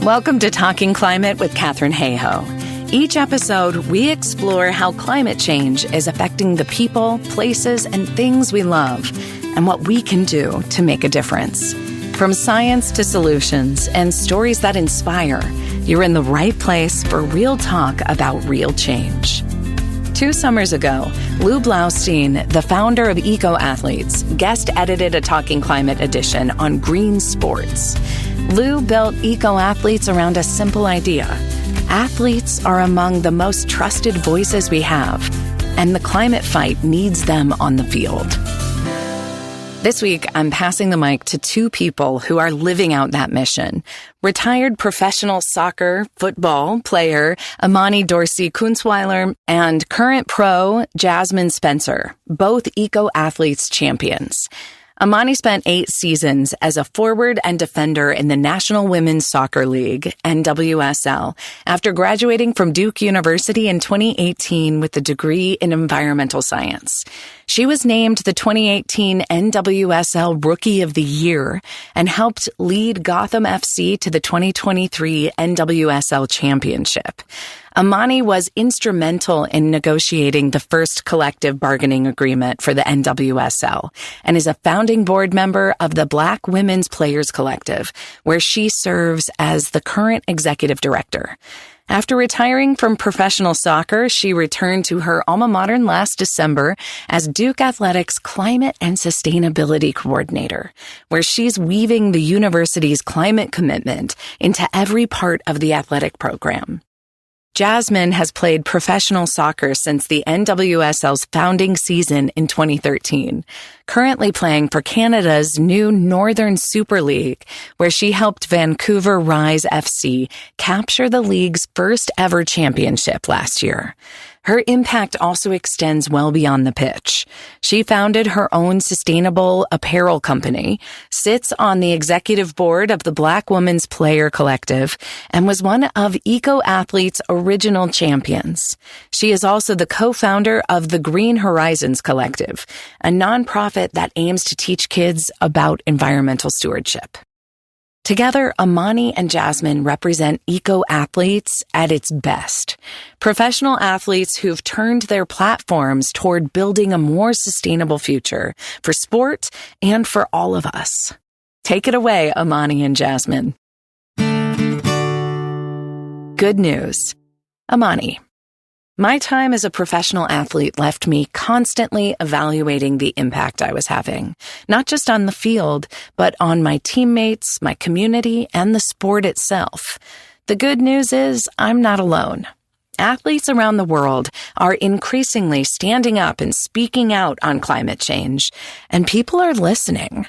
Welcome to Talking Climate with Katherine Hayhoe. Each episode, we explore how climate change is affecting the people, places, and things we love, and what we can do to make a difference. From science to solutions and stories that inspire, you're in the right place for real talk about real change. 2 summers ago, Lou Blaustein, the founder of Eco Athletes, guest edited a Talking Climate edition on green sports. Lou built Eco Athletes around a simple idea. Athletes are among the most trusted voices we have, and the climate fight needs them on the field. This week, I'm passing the mic to 2 people who are living out that mission. Retired professional soccer, football player Imani Dorsey Kunzweiler and current pro Jasmyne Spencer, both Eco Athletes champions. Imani spent 8 seasons as a forward and defender in the National Women's Soccer League, NWSL, after graduating from Duke University in 2018 with a degree in environmental science. She was named the 2018 NWSL Rookie of the Year and helped lead Gotham FC to the 2023 NWSL Championship. Imani was instrumental in negotiating the first collective bargaining agreement for the NWSL and is a founding board member of the Black Women's Players Collective, where she serves as the current executive director. After retiring from professional soccer, she returned to her alma mater last December as Duke Athletics Climate and Sustainability Coordinator, where she's weaving the university's climate commitment into every part of the athletic program. Jasmyne has played professional soccer since the NWSL's founding season in 2013, currently playing for Canada's new Northern Super League, where she helped Vancouver Rise FC capture the league's first ever championship last year. Her impact also extends well beyond the pitch. She founded her own sustainable apparel company, sits on the executive board of the Black Women's Player Collective, and was one of Eco Athletes' original champions. She is also the co-founder of the Green Horizons Collective, a nonprofit that aims to teach kids about environmental stewardship. Together, Imani and Jasmyne represent Eco Athletes at its best. Professional athletes who've turned their platforms toward building a more sustainable future for sport and for all of us. Take it away, Imani and Jasmyne. Good news. Imani. My time as a professional athlete left me constantly evaluating the impact I was having, not just on the field, but on my teammates, my community, and the sport itself. The good news is I'm not alone. Athletes around the world are increasingly standing up and speaking out on climate change, and people are listening.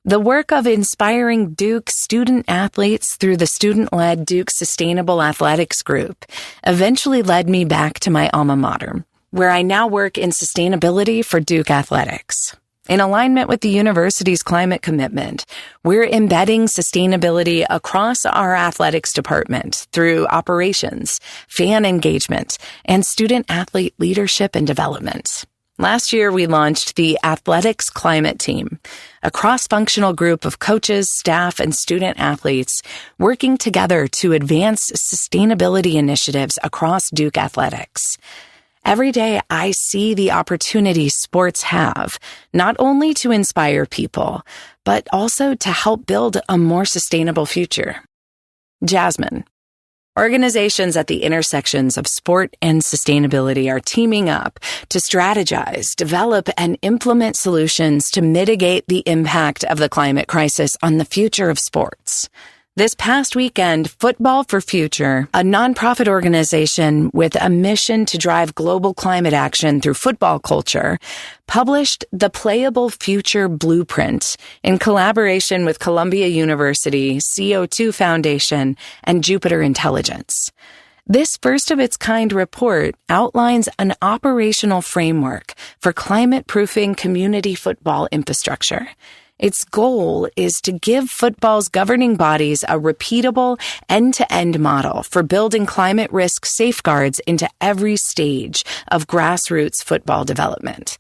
The work of inspiring Duke student athletes through the student-led Duke Sustainable Athletics Group eventually led me back to my alma mater, where I now work in sustainability for Duke Athletics. In alignment with the university's climate commitment, we're embedding sustainability across our athletics department through operations, fan engagement, and student-athlete leadership and development. Last year, we launched the Athletics Climate Team, a cross-functional group of coaches, staff, and student athletes working together to advance sustainability initiatives across Duke Athletics. Every day, I see the opportunities sports have, not only to inspire people, but also to help build a more sustainable future. Jasmyne. Organizations at the intersections of sport and sustainability are teaming up to strategize, develop, and implement solutions to mitigate the impact of the climate crisis on the future of sports. This past weekend, Football for Future, a nonprofit organization with a mission to drive global climate action through football culture, published the Playable Future Blueprint in collaboration with Columbia University, CO2 Foundation, and Jupiter Intelligence. This first-of-its-kind report outlines an operational framework for climate-proofing community football infrastructure. Its goal is to give football's governing bodies a repeatable, end-to-end model for building climate risk safeguards into every stage of grassroots football development.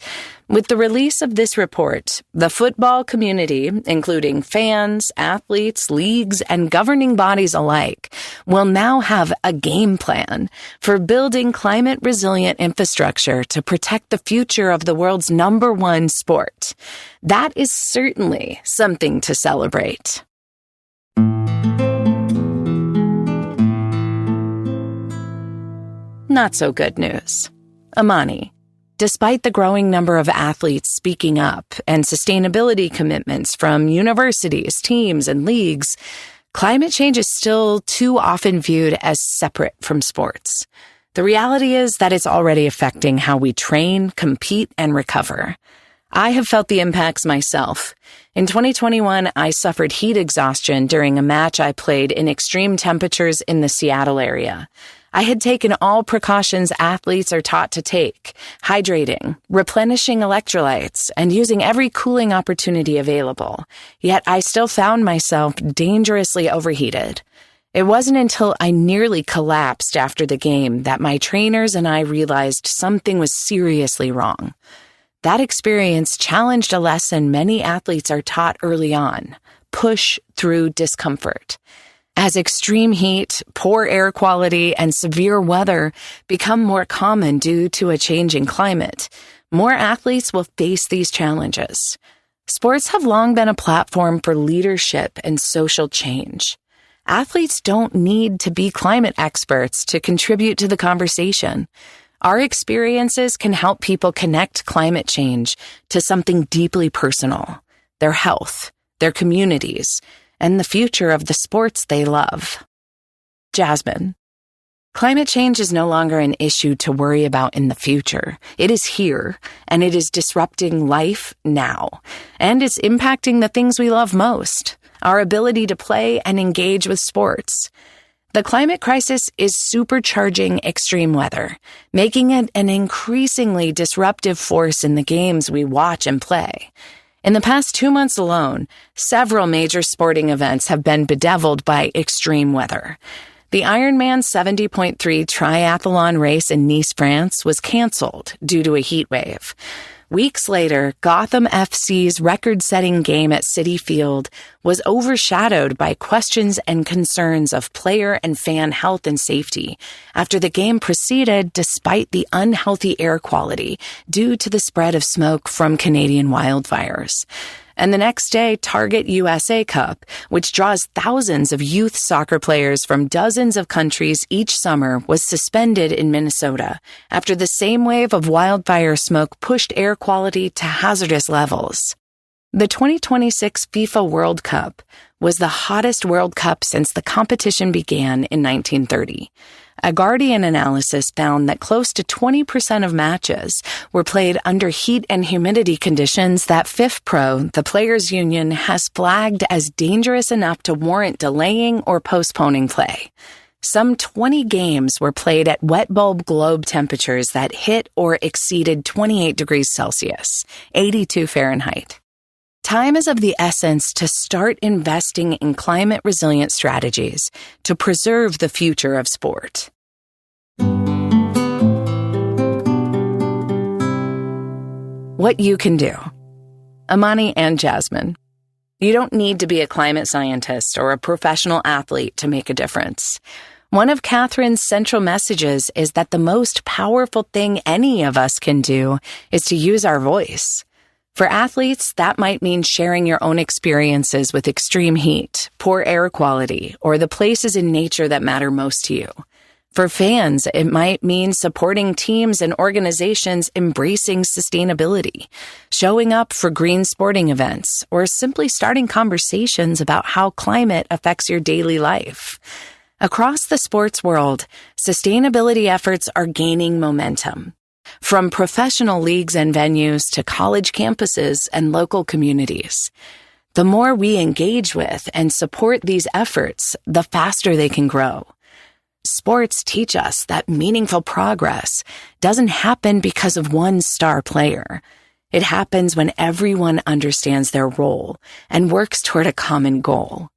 With the release of this report, the football community, including fans, athletes, leagues, and governing bodies alike, will now have a game plan for building climate-resilient infrastructure to protect the future of the world's #1 sport. That is certainly something to celebrate. Not so good news. Imani. Despite the growing number of athletes speaking up and sustainability commitments from universities, teams, and leagues, climate change is still too often viewed as separate from sports. The reality is that it's already affecting how we train, compete, and recover. I have felt the impacts myself. In 2021, I suffered heat exhaustion during a match I played in extreme temperatures in the Seattle area. I had taken all precautions athletes are taught to take, hydrating, replenishing electrolytes, and using every cooling opportunity available. Yet I still found myself dangerously overheated. It wasn't until I nearly collapsed after the game that my trainers and I realized something was seriously wrong. That experience challenged a lesson many athletes are taught early on: push through discomfort. As extreme heat, poor air quality, and severe weather become more common due to a changing climate, more athletes will face these challenges. Sports have long been a platform for leadership and social change. Athletes don't need to be climate experts to contribute to the conversation. Our experiences can help people connect climate change to something deeply personal: their health, their communities, and the future of the sports they love. Jasmyne. Climate change is no longer an issue to worry about in the future. It is here, and it is disrupting life now. And it's impacting the things we love most: our ability to play and engage with sports. The climate crisis is supercharging extreme weather, making it an increasingly disruptive force in the games we watch and play. In the past 2 months alone, several major sporting events have been bedeviled by extreme weather. The Ironman 70.3 triathlon race in Nice, France was canceled due to a heat wave. Weeks later, Gotham FC's record-setting game at Citi Field was overshadowed by questions and concerns of player and fan health and safety after the game proceeded despite the unhealthy air quality due to the spread of smoke from Canadian wildfires. And the next day, Target USA Cup, which draws thousands of youth soccer players from dozens of countries each summer, was suspended in Minnesota after the same wave of wildfire smoke pushed air quality to hazardous levels. The 2026 FIFA World Cup was the hottest World Cup since the competition began in 1930. A Guardian analysis found that close to 20% of matches were played under heat and humidity conditions that FIFPro, the players' union, has flagged as dangerous enough to warrant delaying or postponing play. Some 20 games were played at wet bulb globe temperatures that hit or exceeded 28 degrees Celsius, 82 Fahrenheit. Time is of the essence to start investing in climate-resilient strategies to preserve the future of sport. What you can do. Imani and Jasmyne. You don't need to be a climate scientist or a professional athlete to make a difference. One of Catherine's central messages is that the most powerful thing any of us can do is to use our voice. For athletes, that might mean sharing your own experiences with extreme heat, poor air quality, or the places in nature that matter most to you. For fans, it might mean supporting teams and organizations embracing sustainability, showing up for green sporting events, or simply starting conversations about how climate affects your daily life. Across the sports world, sustainability efforts are gaining momentum. From professional leagues and venues to college campuses and local communities. The more we engage with and support these efforts, the faster they can grow. Sports teach us that meaningful progress doesn't happen because of one star player. It happens when everyone understands their role and works toward a common goal.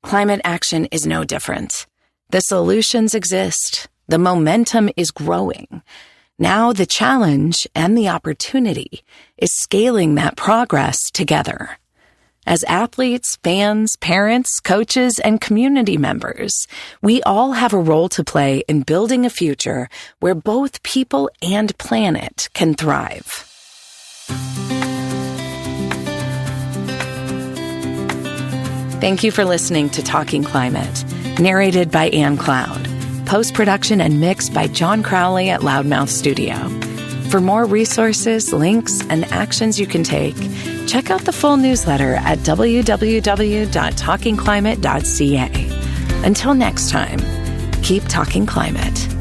Climate action is no different. The solutions exist. The momentum is growing. Now the challenge and the opportunity is scaling that progress together. As athletes, fans, parents, coaches, and community members, we all have a role to play in building a future where both people and planet can thrive. Thank you for listening to Talking Climate, narrated by Ann Cloud, post-production and mixed by John Crowley at Loudmouth Studio. For more resources, links, and actions you can take, check out the full newsletter at www.talkingclimate.ca. Until next time, keep talking climate.